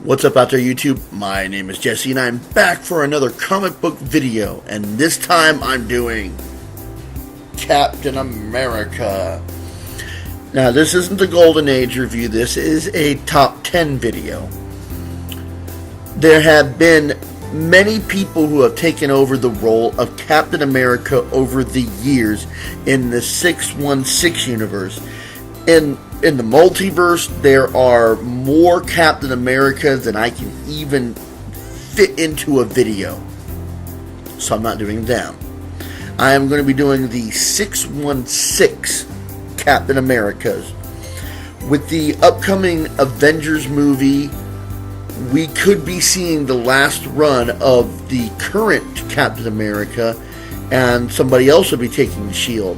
What's up out there, YouTube? My name is Jesse and I'm back for another comic book video, and this time I'm doing Captain America. Now, this isn't the Golden Age review, this is a top 10 video. There have been many people who have taken over the role of Captain America over the years in the 616 universe. In the multiverse, there are more Captain Americas than I can even fit into a video. So I'm not doing them. I am going to be doing the 616 Captain Americas. With the upcoming Avengers movie, we could be seeing the last run of the current Captain America, and somebody else will be taking the shield.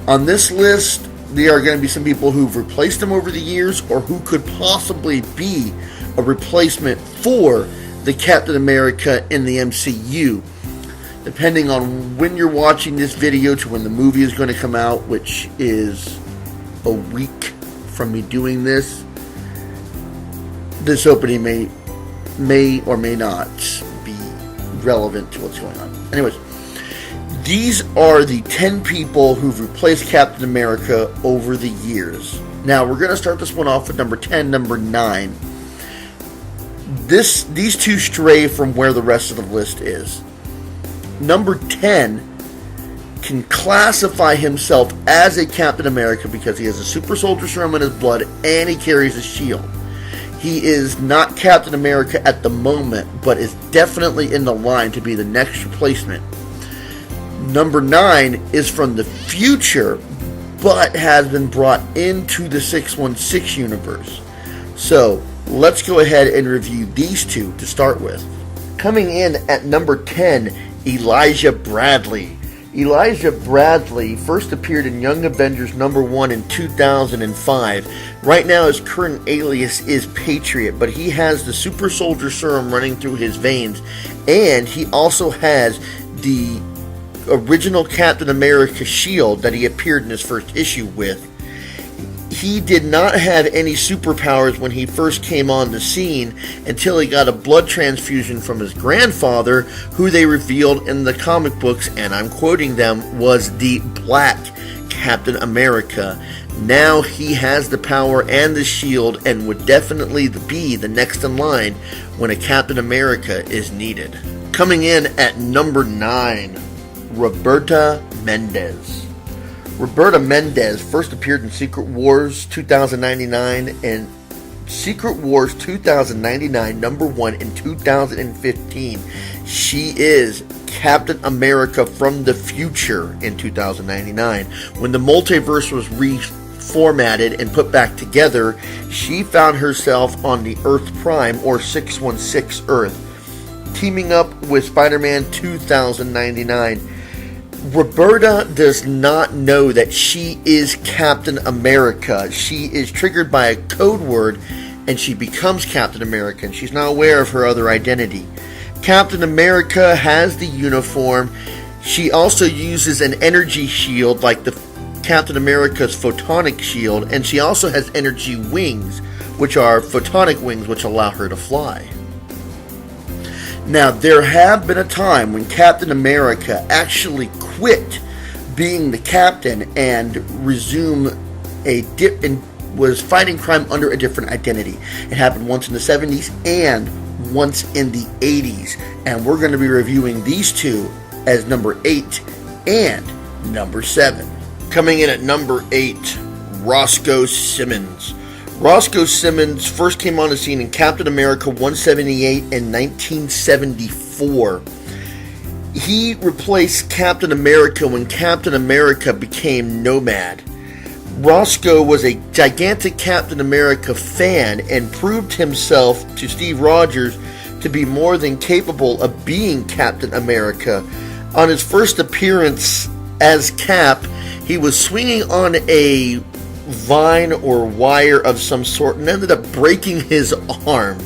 On this list, there are going to be some people who've replaced him over the years, or who could possibly be a replacement for the Captain America in the MCU. Depending on when you're watching this video to when the movie is going to come out, which is a week from me doing this, this opening may or may not be relevant to what's going on. Anyways, these are the 10 people who've replaced Captain America over the years. Now, we're going to start this one off with number 10, number 9. These two stray from where the rest of the list is. Number 10 can classify himself as a Captain America because he has a super soldier serum in his blood and he carries a shield. He is not Captain America at the moment, but is definitely in the line to be the next replacement. Number 9 is from the future, but has been brought into the 616 universe. So, let's go ahead and review these two to start with. Coming in at number 10, Elijah Bradley. Elijah Bradley first appeared in Young Avengers number 1 in 2005. Right now his current alias is Patriot, but he has the super soldier serum running through his veins, and he also has the original Captain America shield that he appeared in his first issue with. He did not have any superpowers when he first came on the scene until he got a blood transfusion from his grandfather, who they revealed in the comic books, and I'm quoting them, was the Black Captain America. Now he has the power and the shield and would definitely be the next in line when a Captain America is needed. Coming in at number 9, Roberta Mendez. Roberta Mendez first appeared in Secret Wars 2099 and Secret Wars 2099 number 1 in 2015. She is Captain America from the future in 2099. When the multiverse was reformatted and put back together, she found herself on the Earth Prime, or 616 Earth, teaming up with Spider-Man 2099. Roberta does not know that she is Captain America. She is triggered by a code word and she becomes Captain America, and she's not aware of her other identity. Captain America has the uniform. She also uses an energy shield like the Captain America's photonic shield, and she also has energy wings, which are photonic wings which allow her to fly. Now, there have been a time when Captain America actually quit being the captain and was fighting crime under a different identity. It happened once in the 70s and once in the 80s. And we're going to be reviewing these two as number 8 and number 7. Coming in at number 8, Roscoe Simmons. Roscoe Simmons first came on the scene in Captain America 178 in 1974. He replaced Captain America when Captain America became Nomad. Roscoe was a gigantic Captain America fan and proved himself to Steve Rogers to be more than capable of being Captain America. On his first appearance as Cap, he was swinging on a vine or wire of some sort and ended up breaking his arm.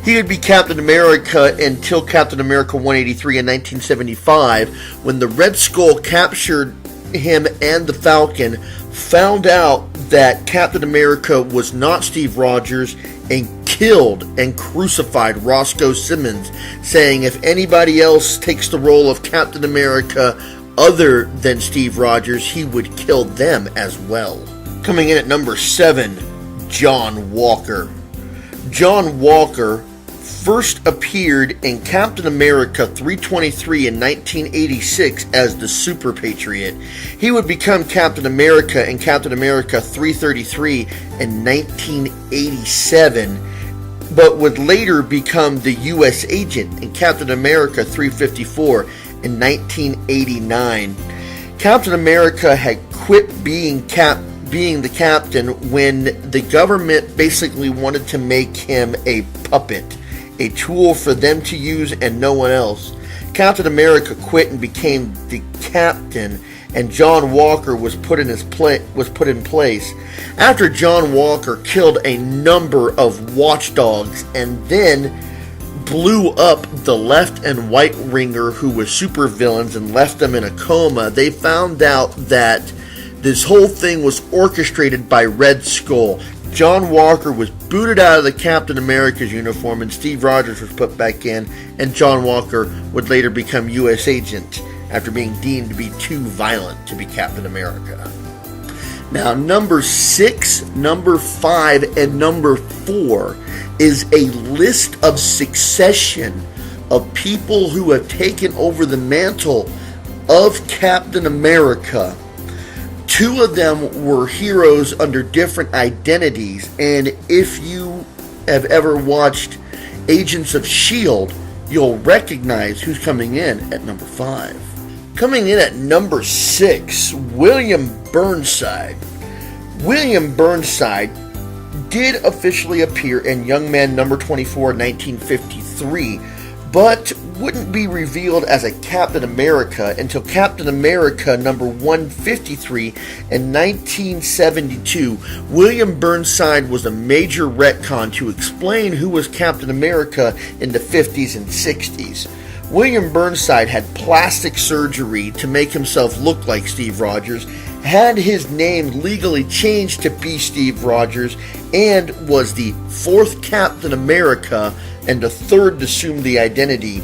He would be Captain America until Captain America 183 in 1975, when the Red Skull captured him and the Falcon, found out that Captain America was not Steve Rogers, and killed and crucified Roscoe Simmons, saying if anybody else takes the role of Captain America other than Steve Rogers, he would kill them as well. Coming in at number 7, John Walker. John Walker first appeared in Captain America 323 in 1986 as the Super Patriot. He would become Captain America in Captain America 333 in 1987, but would later become the U.S. agent in Captain America 354 in 1989. Captain America had quit being the captain when the government basically wanted to make him a puppet, a tool for them to use and no one else. Captain America quit and became the captain, and John Walker was put in place. After John Walker killed a number of watchdogs and then blew up the Left and White Ringer, who were supervillains, and left them in a coma, they found out that this whole thing was orchestrated by Red Skull. John Walker was booted out of the Captain America's uniform, and Steve Rogers was put back in, and John Walker would later become U.S. agent after being deemed to be too violent to be Captain America. Now, number 6, number 5, and number 4 is a list of succession of people who have taken over the mantle of Captain America. 2 of them were heroes under different identities, and if you have ever watched Agents of S.H.I.E.L.D., you'll recognize who's coming in at number 5. Coming in at number 6, William Burnside. William Burnside did officially appear in Young Man number 24 in 1953, but wouldn't be revealed as a Captain America until Captain America number 153 in 1972. William Burnside was a major retcon to explain who was Captain America in the 50s and 60s. William Burnside had plastic surgery to make himself look like Steve Rogers, had his name legally changed to be Steve Rogers, and was the 4th Captain America and the 3rd to assume the identity.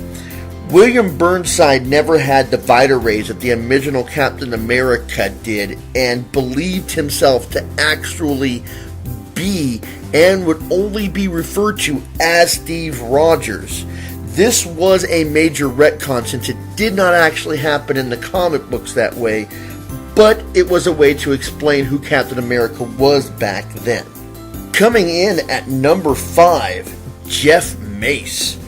William Burnside never had the Vita rays that the original Captain America did, and believed himself to actually be and would only be referred to as Steve Rogers. This was a major retcon since it did not actually happen in the comic books that way, but it was a way to explain who Captain America was back then. Coming in at number 5, Jeff Mace.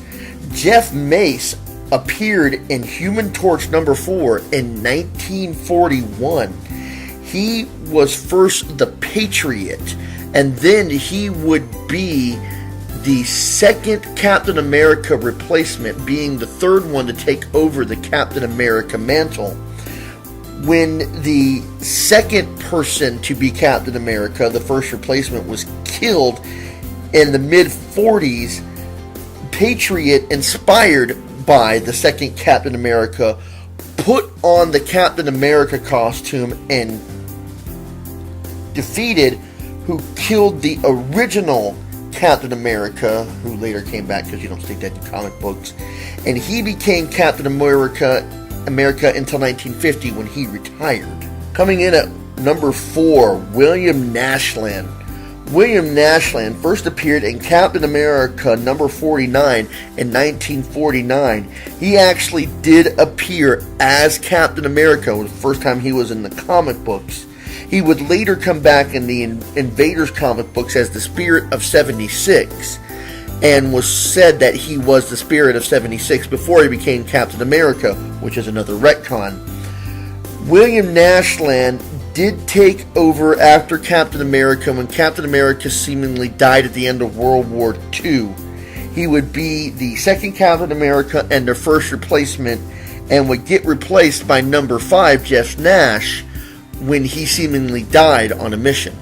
Jeff Mace appeared in Human Torch number 4 in 1941. He was first the Patriot, and then he would be the 2nd Captain America replacement, being the 3rd one to take over the Captain America mantle. When the 2nd person to be Captain America, the 1st replacement, was killed in the mid-40s, Patriot, inspired by the 2nd Captain America, put on the Captain America costume and defeated who killed the original Captain America, who later came back because you don't see that in comic books, and he became Captain America until 1950 when he retired. Coming in at number 4, William Nashland. William Nashland first appeared in Captain America number 49 in 1949. He actually did appear as Captain America. It was the first time he was in the comic books. He would later come back in the Invaders comic books as the Spirit of 76, and was said that he was the Spirit of 76 before he became Captain America, which is another retcon. William Nashland did take over after Captain America when Captain America seemingly died at the end of World War II. He would be the 2nd Captain America and their 1st replacement, and would get replaced by number 5, Jeff Nash, when he seemingly died on a mission.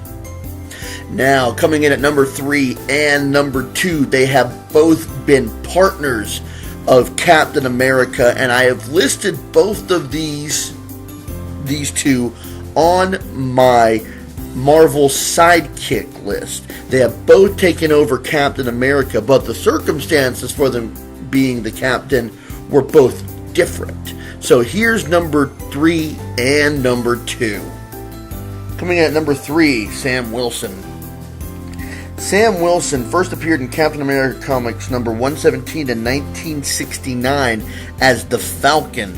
Now, coming in at number 3 and number 2, they have both been partners of Captain America, and I have listed both of these two on my Marvel sidekick list. They have both taken over Captain America, but the circumstances for them being the captain were both different. So here's number 3 and number 2. Coming in at number 3, Sam Wilson. Sam Wilson first appeared in Captain America Comics number 117 in 1969 as the Falcon.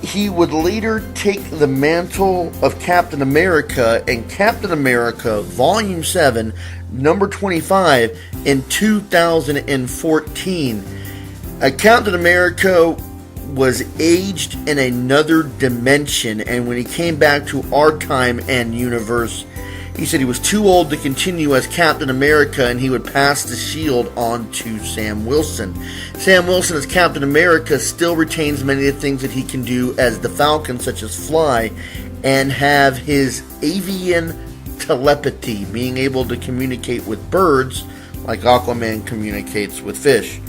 He would later take the mantle of Captain America in Captain America Volume 7, number 25 in 2014. Captain America was aged in another dimension, and when he came back to our time and universe, he said he was too old to continue as Captain America, and he would pass the shield on to Sam Wilson. Sam Wilson as Captain America still retains many of the things that he can do as the Falcon, such as fly, and have his avian telepathy, being able to communicate with birds like Aquaman communicates with fish.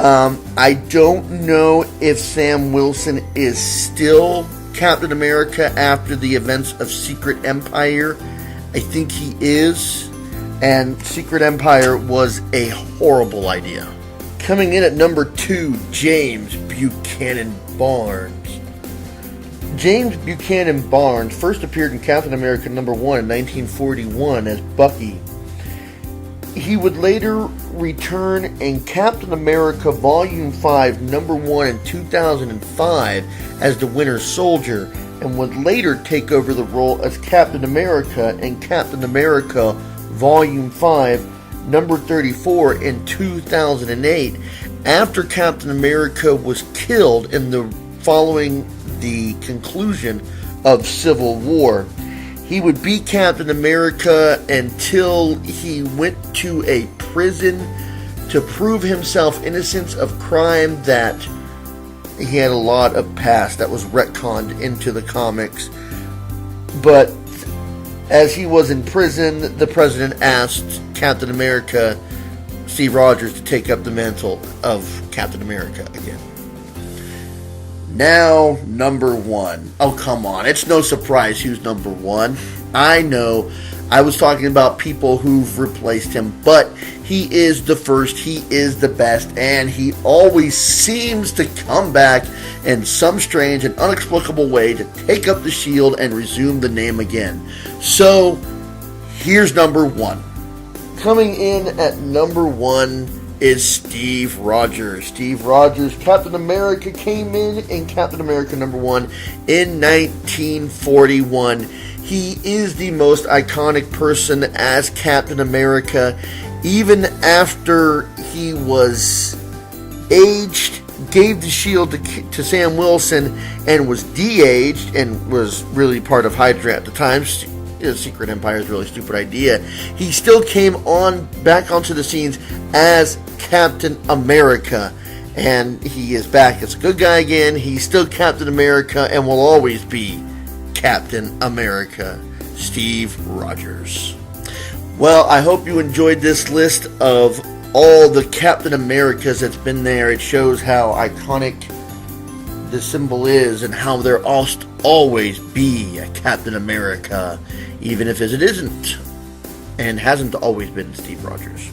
I don't know if Sam Wilson is still Captain America after the events of Secret Empire. I think he is, and Secret Empire was a horrible idea. Coming in at number 2, James Buchanan Barnes. James Buchanan Barnes first appeared in Captain America number 1 in 1941 as Bucky. He would later return in Captain America Volume 5, number 1 in 2005 as the Winter Soldier, and would later take over the role as Captain America in Captain America Volume 5, number 34 in 2008, after Captain America was killed following the conclusion of Civil War. He would be Captain America until he went to a prison to prove himself innocent of crime that he had a lot of past that was retconned into the comics. But as he was in prison, the president asked Captain America, Steve Rogers, to take up the mantle of Captain America again. Now, number 1. Oh, come on. It's no surprise who's number 1. I know. I was talking about people who've replaced him, but he is the first, he is the best, and he always seems to come back in some strange and inexplicable way to take up the shield and resume the name again. So, here's number 1. Coming in at number 1 is Steve Rogers. Steve Rogers, Captain America, came in Captain America number 1 in 1941. He is the most iconic person as Captain America. Even after he was aged, gave the shield to Sam Wilson, and was de-aged, and was really part of Hydra at the time. Secret Empire is a really stupid idea. He still came back onto the scenes as Captain America, and he is back as a good guy again. He's still Captain America and will always be Captain America, Steve Rogers. Well, I hope you enjoyed this list of all the Captain Americas that's been there. It shows how iconic the symbol is and how there must always be a Captain America, even if it isn't and hasn't always been Steve Rogers.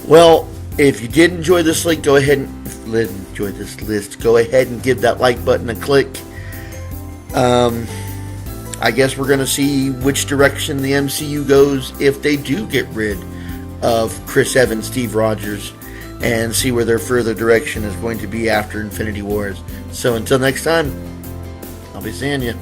Well, if you did enjoy this list, go ahead and give that like button a click. I guess we're going to see which direction the MCU goes if they do get rid of Chris Evans, Steve Rogers, and see where their further direction is going to be after Infinity Wars. So until next time, I'll be seeing you.